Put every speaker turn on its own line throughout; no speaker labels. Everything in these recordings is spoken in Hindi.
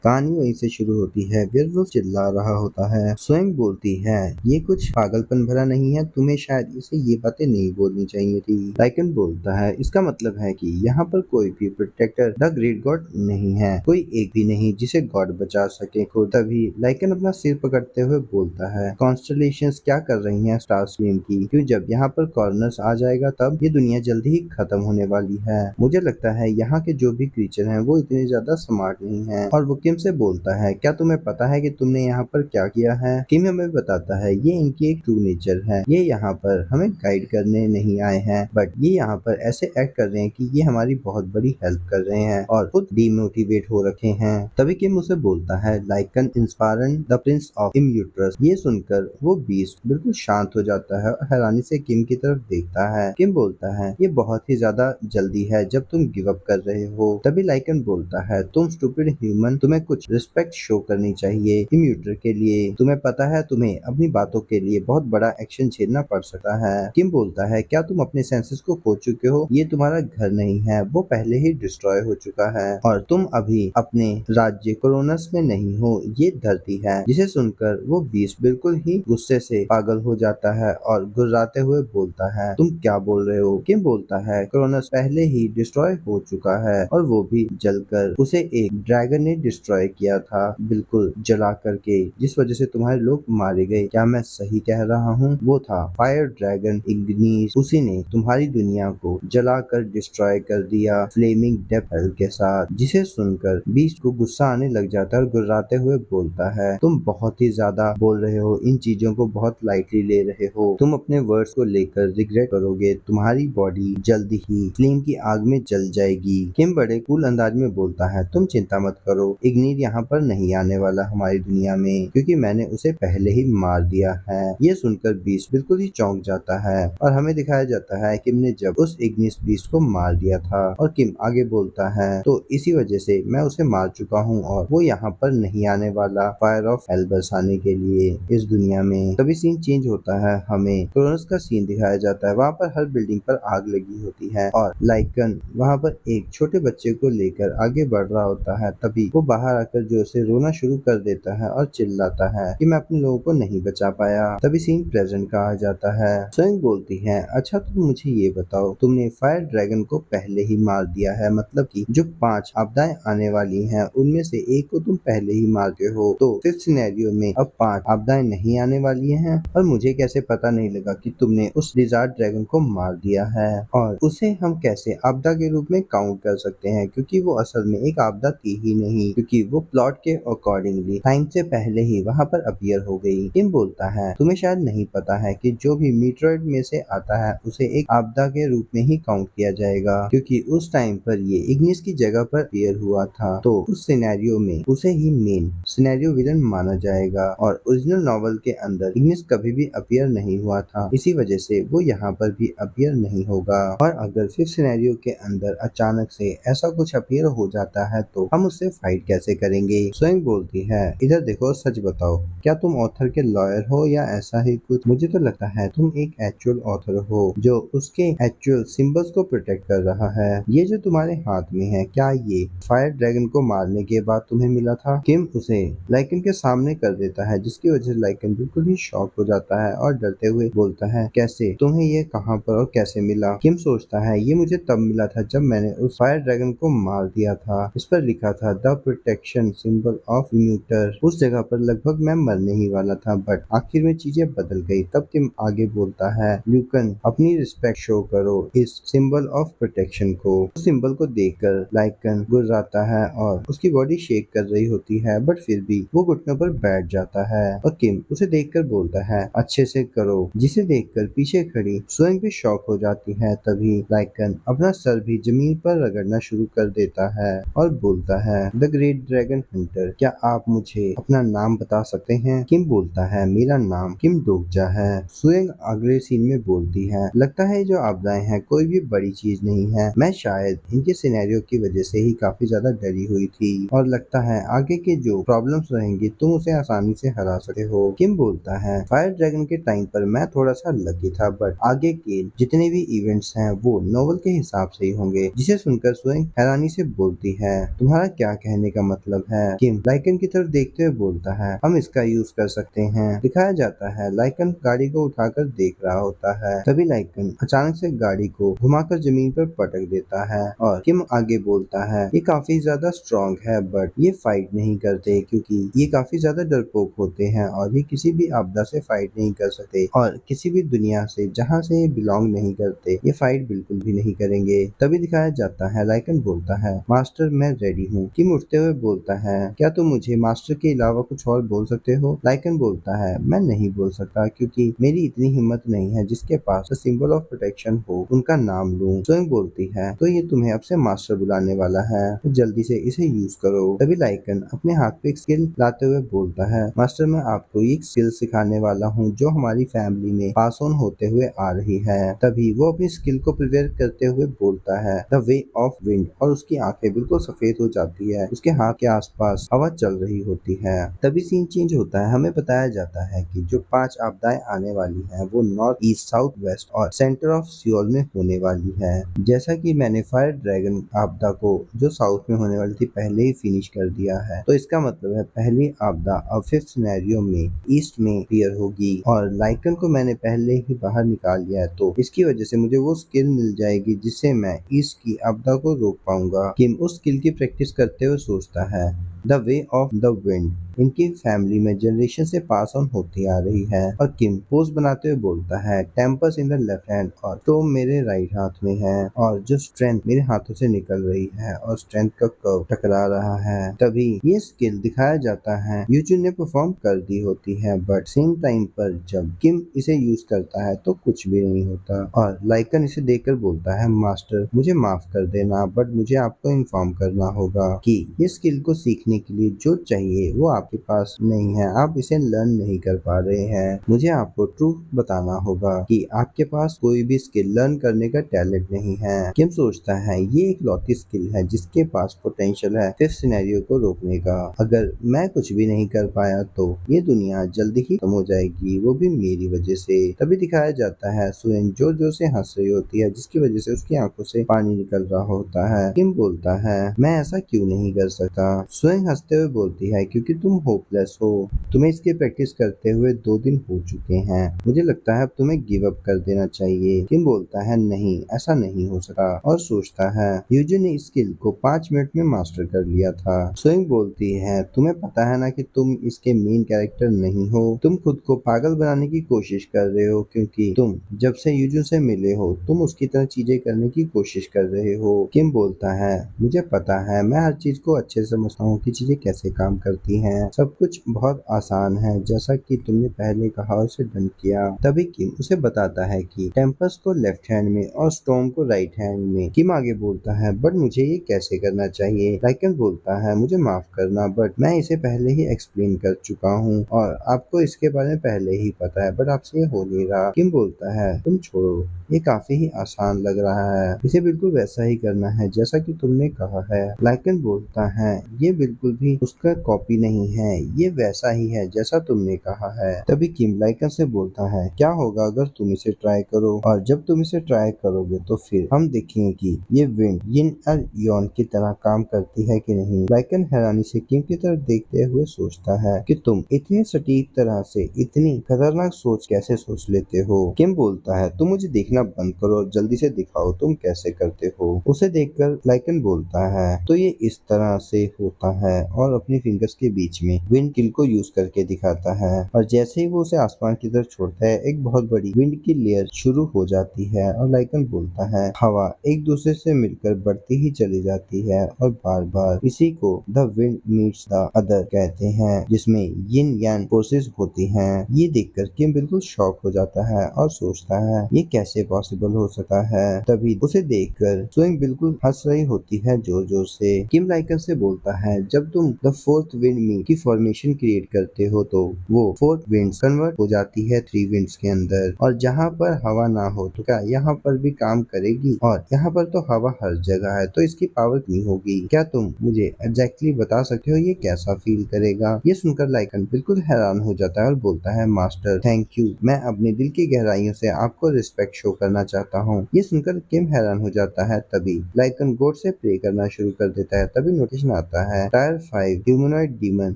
कहानी वहीं से शुरू होती है। वेयरवुल्फ चिल्ला रहा होता है। स्वयं बोलती है, ये कुछ पागलपन भरा नहीं है, तुम्हें शायद इसे ये बातें नहीं बोलनी चाहिए थी। लाइकन बोलता है, इसका मतलब है कि यहाँ पर कोई भी प्रोटेक्टर द ग्रेट गॉड नहीं है, कोई एक भी नहीं जिसे गॉड बचा सके को। तभी लाइकन अपना सिर पकड़ते हुए बोलता है, कॉन्स्टलेशंस क्या कर रही हैं स्टार स्ट्रीम की, क्यों जब यहाँ पर कॉर्नर्स आ जाएगा तब ये दुनिया जल्दी ही खत्म होने वाली है। मुझे लगता है यहाँ के जो भी क्रीचर हैं वो इतने ज्यादा स्मार्ट नहीं हैं। और वो किम से बोलता है, क्या तुम्हें पता है कि तुमने यहाँ पर क्या किया है। किम हमें बताता है, ये इनकी एक ट्रू नेचर है, ये यहाँ पर हमें गाइड करने नहीं आए हैं, बट ये यहाँ पर ऐसे एक्ट कर रहे हैं कि ये हमारी बहुत बड़ी हेल्प कर रहे हैं और खुद डीमोटिवेट हो रखे हैं। तभी किम उसे बोलता है, लाइकन इंस्पायरन द प्रिंस ऑफ इम्यूट्रस। ये सुनकर वो बीस्ट बिल्कुल शांत हो जाता है और हैरानी से किम की तरफ देखता है। किम बोलता है, ये बहुत ही ज्यादा जल्दी है जब तुम गिव अप कर रहे हो। तभी लाइकन बोलता है, तुम स्टूपिड ह्यूमन, तुम्हें कुछ रिस्पेक्ट शो करनी चाहिए इम्यूटर के लिए। तुम्हें पता है तुम्हें अपनी बातों के लिए बहुत बड़ा एक्शन झेलना पड़ सकता है। किम बोलता है, क्या तुम अपने सेंसेस को खो चुके हो, ये तुम्हारा घर नहीं है, वो पहले ही डिस्ट्रॉय हो चुका है और तुम अभी अपने राज्य कोरोनस में नहीं हो, ये धरती है। जिसे सुनकर वो बीस्ट बिल्कुल ही गुस्से से पागल हो जाता है और गुर्राते हुए बोलता है, तुम क्या बोल रहे हो। किम बोलता है, कोरोनस पहले ही डिस्ट्रॉय हो चुका है और वो भी जलकर। उसे एक ड्रैगन ने डिस्ट्रॉय किया था, बिल्कुल जला करके, जिस वजह से तुम्हारे लोग मारे गए। क्या मैं सही कह रहा हूँ। वो था फायर ड्रैगन इग्निस, उसी ने तुम्हारी दुनिया को जलाकर डिस्ट्रॉय कर दिया फ्लेमिंग डेप्थ के साथ। जिसे सुनकर बीस्ट को गुस्सा आने लग जाता है और गुर्राते हुए बोलता है, तुम बहुत ही ज्यादा बोल रहे हो, इन चीजों को बहुत लाइटली ले रहे हो, तुम अपने वर्ड्स को लेकर रिग्रेट करोगे, तुम्हारी बॉडी जल्दी ही फ्लेम की आग में जल जाएगी। किम बड़े कूल अंदाज में बोलता है, तुम चिंता मत करो, इग्निट यहाँ पर नहीं आने वाला हमारी दुनिया में, क्योंकि मैंने उसे पहले ही मार दिया है। ये सुनकर बीस्ट बिल्कुल ही चौंक जाता है और हमें दिखाया जाता है किम ने जब उस इग्निस बीस्ट को मार दिया था। और किम आगे बोलता है, तो इसी वजह से मैं उसे मार चुका हूँ और वो यहाँ पर नहीं आने वाला फायर ऑफ हेल बरसाने के लिए इस दुनिया में। तभी सीन चेंज होता है, हमें क्रोनस का सीन दिखाया जाता है। वहाँ पर हर बिल्डिंग पर आग लगी होती है और लाइकन वहाँ पर एक छोटे बच्चे को लेकर आगे बढ़ रहा होता है। तभी वो बाहर आकर जो उसे रोना शुरू कर देता है और चिल्लाता है कि मैं अपने लोगों को नहीं बचा पाया। तभी सीन प्रेजेंट का आ जाता है। स्वयं बोलती है, अच्छा तुम मुझे ये बताओ, तुमने फायर ड्रैगन को पहले ही मार दिया है, मतलब कि जो 5 आपदाएं आने वाली हैं उनमें से एक को तुम पहले ही मारते हो, तो फिफ्थ सिनेरियो में अब 5 आपदाएं नहीं आने वाली हैं। और मुझे कैसे पता नहीं लगा कि तुमने उस डिजार्ट ड्रैगन को मार दिया है, और उसे हम कैसे आपदा के रूप में काउंट कर सकते हैं, क्योंकि वो असल में एक आपदा थी ही नहीं, क्योंकि वो प्लॉट के अकॉर्डिंगली टाइम से पहले ही वहाँ पर अपीयर हो गई। किम बोलता है, तुम्हें शायद नहीं पता है कि जो भी मीटरॉइड में से आता है उसे एक आपदा के रूप में ही काउंट किया जाएगा, क्योंकि उस टाइम पर ये इग्निस की जगह पर अपीयर हुआ था, तो उस सिनेरियो में उसे ही मेन सिनेरियो विलन माना जाएगा। और ओरिजिनल नॉवल के अंदर इग्निस कभी भी अपीयर नहीं हुआ था, इसी वजह से वो यहाँ पर भी अपीयर नहीं होगा। और अगर फिफ्थ सिनेरियो के अंदर अचानक से ऐसा कुछ अपीयर हो जाता है तो हम उससे फाइट कैसे करेंगे। स्वयं बोलती है, इधर देखो, सच बताओ, क्या तुम ऑथर के लॉयर हो या ऐसा ही कुछ। मुझे तो लगता है तुम एक एक्चुअल ऑथर हो जो उसके एक्चुअल सिंबल्स को प्रोटेक्ट कर रहा है। ये जो तुम्हारे हाथ में है, क्या ये फायर ड्रैगन को मारने के बाद तुम्हें मिला था। किम उसे लाइकन के सामने कर देता है, जिसकी वजह से लाइकन बिल्कुल ही शॉक हो जाता है और डरते हुए बोलता है, कैसे, तुम्हें ये कहाँ पर और कैसे मिला। किम सोचता है, ये मुझे तब मिला था जब मैंने उस फायर ड्रैगन को मार दिया था। इस पर लिखा था द प्रोटेक्शन सिंबल ऑफ म्यूटर। उस जगह पर लगभग मैं मरने ही वाला था, बट आखिर में चीजें बदल गई। तब किम आगे बोलता है, ल्यूकन, अपनी रिस्पेक्ट शो करो इस सिंबल ऑफ प्रोटेक्शन को। उस सिंबल को देखकर लाइकन गुर्राता है और उसकी बॉडी शेक कर रही होती है, बट फिर भी वो घुटनों पर बैठ जाता है। और किम उसे देखकर बोलता है, अच्छे से करो। जिसे देखकर पीछे खड़ी स्वयं भी शॉक हो जाती है। तभी लाइकन अपना सर भी जमीन पर रगड़ना शुरू कर देता है और बोलता है, द ग्रेट ड्रैगन हंटर, क्या आप मुझे अपना नाम बता सकते हैं। किम बोलता है, मेरा नाम किम डोकजा है। स्वयं अगले सीन में बोलती है, लगता है जो आपदाएं हैं कोई भी बड़ी चीज नहीं है, मैं शायद इनके सिनेरियो की वजह से ही काफी ज्यादा डरी हुई थी, और लगता है आगे के जो प्रॉब्लम्स रहेंगी तुम उसे आसानी से हरा सकते हो। किम बोलता है, फायर ड्रैगन के टाइम पर मैं थोड़ा सा लकी था, बट आगे के जितने भी इवेंट्स हैं वो नॉवल के हिसाब से ही होंगे। जिसे सुनकर स्वयं हैरानी से बोलती है, तुम्हारा क्या कहने का मतलब है। किम लाइकन की तरफ देखते हुए बोलता है, हम इसका यूज कर सकते हैं। दिखाया जाता है लाइकन गाड़ी को उठाकर देख रहा होता है। तभी लाइकन अचानक से गाड़ी को घुमाकर जमीन पर पटक देता है और किम आगे बोलता है, ये काफी ज्यादा स्ट्रॉन्ग है बट ये फाइट नहीं करते क्योंकि ये काफी ज्यादा डरपोक होते हैं और ये किसी भी आपदा से फाइट नहीं कर सकते और किसी भी दुनिया से जहाँ से ये बिलोंग नहीं करते ये फाइट बिल्कुल भी नहीं करेंगे। तभी दिखाया जाता है लाइकन बोलता है, मास्टर मैं रेडी हूँ। किम उठते हुए बोलता है, क्या तुम मुझे मास्टर के अलावा कुछ और बोल सकते हो? लाइकन बोलता है, मैं नहीं बोल सकता क्योंकि मेरी इतनी हिम्मत नहीं है जिसके पास सिंबल ऑफ प्रोटेक्शन हो उनका नाम लूं। स्वयं बोलती है, तो ये तुम्हें अब से मास्टर बुलाने वाला है, तो जल्दी से इसे यूज करो। तभी लाइकन अपने हाथ पे एक स्किल लाते हुए बोलता है, मास्टर मैं आपको एक स्किल सिखाने वाला हूँ जो हमारी फैमिली में पास ऑन होते हुए आ रही है। तभी वो अपनी स्किल को प्रिपेयर करते हुए बोलता है, द वे ऑफ विंड, और उसकी आंखें बिल्कुल सफेद हो जाती है। उसके हाथ के आसपास हवा चल रही होती है। तभी सीन चेंज होता है। हमें बताया जाता है कि जो 5 आपदाएं आने वाली हैं वो नॉर्थ ईस्ट साउथ वेस्ट और सेंटर ऑफ सियोल में होने वाली है। जैसा कि मैंने फायर ड्रैगन आपदा को जो साउथ में होने वाली थी पहले ही फिनिश कर दिया है, तो इसका मतलब है पहली आपदा अब 5th सिनेरियो में ईस्ट में क्लियर होगी और लाइकन को मैंने पहले ही बाहर निकाल लिया है, तो इसकी वजह से मुझे वो स्किल मिल जाएगी जिससे मैं ईस्ट की आपदा को रोक पाऊंगा। किम उस स्किल की प्रैक्टिस करते हुए सोचता है, the way of the wind इनकी फैमिली में जनरेशन से पास ऑन होती आ रही है। और किम पोज बनाते हुए बोलता है, tempers in the left hand और तो मेरे राइट हाथ में है और जो स्ट्रेंथ मेरे हाथों से निकल रही है और स्ट्रेंथ का कर्व टकरा रहा है। तभी ये स्किल दिखाया जाता है यूजुन ने परफॉर्म कर दी होती है, बट सेम टाइम पर जब किम इसे यूज करता है तो कुछ भी नहीं होता और लाइकन इसे देखकर बोलता है, मास्टर मुझे माफ कर देना बट मुझे आपको इन्फॉर्म करना होगा कि ये स्किल को सीखने के लिए जो चाहिए वो आपके पास नहीं है, आप इसे लर्न नहीं कर पा रहे हैं। मुझे आपको ट्रूथ बताना होगा कि आपके पास कोई भी स्किल लर्न करने का टैलेंट नहीं है। किम सोचता है ये एक लौती स्किल है जिसके पास पोटेंशियल है 5th सिनेरियो को रोकने का। अगर मैं कुछ भी नहीं कर पाया तो ये दुनिया जल्दी ही खत्म हो जाएगी, वो भी मेरी वजह से। तभी दिखाया जाता है सुएन जोर जोर से हंस रही होती है जिसकी वजह से उसकी आंखों से पानी निकल रहा होता है। किम बोलता है, मैं ऐसा क्यों नहीं कर सकता? सुएन हंसते हुए बोलती है, क्योंकि तुम होपलेस हो, तुम्हें इसकी प्रैक्टिस करते हुए 2 दिन हो चुके हैं, मुझे लगता है अब तुम्हें गिव अप कर देना चाहिए। किम बोलता है, नहीं ऐसा नहीं हो सकता, और सोचता है यूजन ने इस स्किल को 5 मिनट में मास्टर कर लिया था। सुएन बोलती है, तुम्हें पता है ना कि तुम इसके मेन कैरेक्टर नहीं हो, तुम खुद को पागल बनाने की कोशिश कर रहे हो क्योंकि तुम जब से यूजन से मिले हो तुम उसकी तरह चीजें करने की कोशिश कर रहे हो। किम बोलता है, मुझे पता है, मैं हर चीज को अच्छे से समझता हूँ कि चीजें कैसे काम करती हैं, सब कुछ बहुत आसान है जैसा कि तुमने पहले कहा और उसे डन किया। तभी किम उसे बताता है कि टेम्पस को लेफ्ट हैंड में और स्टॉर्म को राइट हैंड में। किम आगे बोलता है, बट मुझे ये कैसे करना चाहिए? लाइकन बोलता है, मुझे माफ करना बट मैं इसे पहले ही एक्सप्लेन कर चुका हूँ और आपको इसके बारे में पहले ही पता है, बट आपसे ये हो नहीं रहा। किम बोलता है, तुम छोड़ो, ये काफी ही आसान लग रहा है, इसे बिल्कुल वैसा ही करना है जैसा कि तुमने कहा है। लाइकन बोलता है, ये बिल्कुल भी उसका कॉपी नहीं है, ये वैसा ही है जैसा तुमने कहा है। तभी किम लाइकन से बोलता है, क्या होगा अगर तुम इसे ट्राई करो, और जब तुम इसे ट्राई करोगे तो फिर हम देखेंगे कि ये विंड यिन और योन की तरह काम करती है कि नहीं। लाइकन हैरानी से किम की तरफ देखते हुए सोचता है कि तुम इतनी सटीक तरह से इतनी खतरनाक सोच कैसे सोच लेते हो। किम बोलता है, तुम मुझे देखना बंद करो और जल्दी से दिखाओ तुम कैसे करते हो। उसे देखकर लाइकन बोलता है, तो ये इस तरह से होता है, और अपनी फिंगर्स के बीच में विंड किल को यूज करके दिखाता है, और जैसे ही वो उसे आसमान की तरफ छोड़ता है एक बहुत बड़ी विंड की लेयर शुरू हो जाती है। और लाइकन बोलता है, हवा एक दूसरे से मिलकर बढ़ती ही चली जाती है और बार बार इसी को the wind meets the other कहते हैं, जिसमें यिन यान फोर्सेस होती हैं। ये देखकर किम बिल्कुल शॉक हो जाता है और सोचता है ये कैसे पॉसिबल हो सकता है। तभी उसे देखकर स्वयं बिल्कुल हंस रही होती है जोर जोर से। किम लाइकन से बोलता है, जब तुम द 4th विंड में की फॉर्मेशन क्रिएट करते हो तो वो 4th विंड्स कन्वर्ट हो जाती है 3 विंड्स के अंदर, और जहाँ पर हवा ना हो तो क्या यहाँ पर भी काम करेगी? और यहाँ पर तो हवा हर जगह है, तो इसकी पावर नहीं होगी। क्या तुम मुझे एग्जैक्टली बता सकते हो ये कैसा फील करेगा? ये सुनकर लाइकन बिल्कुल हैरान हो जाता है और बोलता है, मास्टर थैंक यू, मैं अपने दिल की गहराइयों से आपको रिस्पेक्ट शो करना चाहता हूँ। ये सुनकर किम हैरान हो जाता है। तभी लाइकन गॉड से प्रे करना शुरू कर देता है। तभी नोटिफिकेशन आता है, tier 5 humanoid demon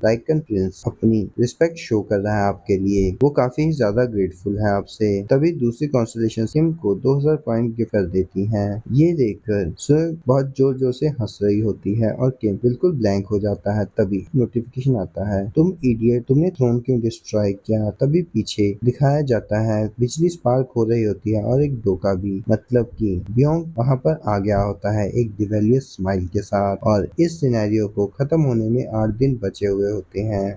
lycan prince अपनी रिस्पेक्ट शो कर रहा है आपके लिए। वो काफी ज्यादा ग्रेटफुल है आपसे। तभी दूसरी कॉन्स्टलेशन किम को 2000 पॉइंट गिफ्ट कर देती है। ये देखकर सुयोग बहुत जोर जोर से हंस रही होती है और किम बिल्कुल ब्लैंक हो जाता है। तभी नोटिफिकेशन आता है, तुम इडियट, तुमने थ्रोन क्यों डिस्ट्रॉय किया। तभी पीछे दिखाया जाता है बिजली स्पार्क हो रही होती है और एक डोका भी, मतलब कि ब्योंग वहां पर आ गया होता है एक डिवेलियस स्माइल के साथ। और इस सिनेरियो को खत्म होने में 8 दिन बचे हुए होते हैं।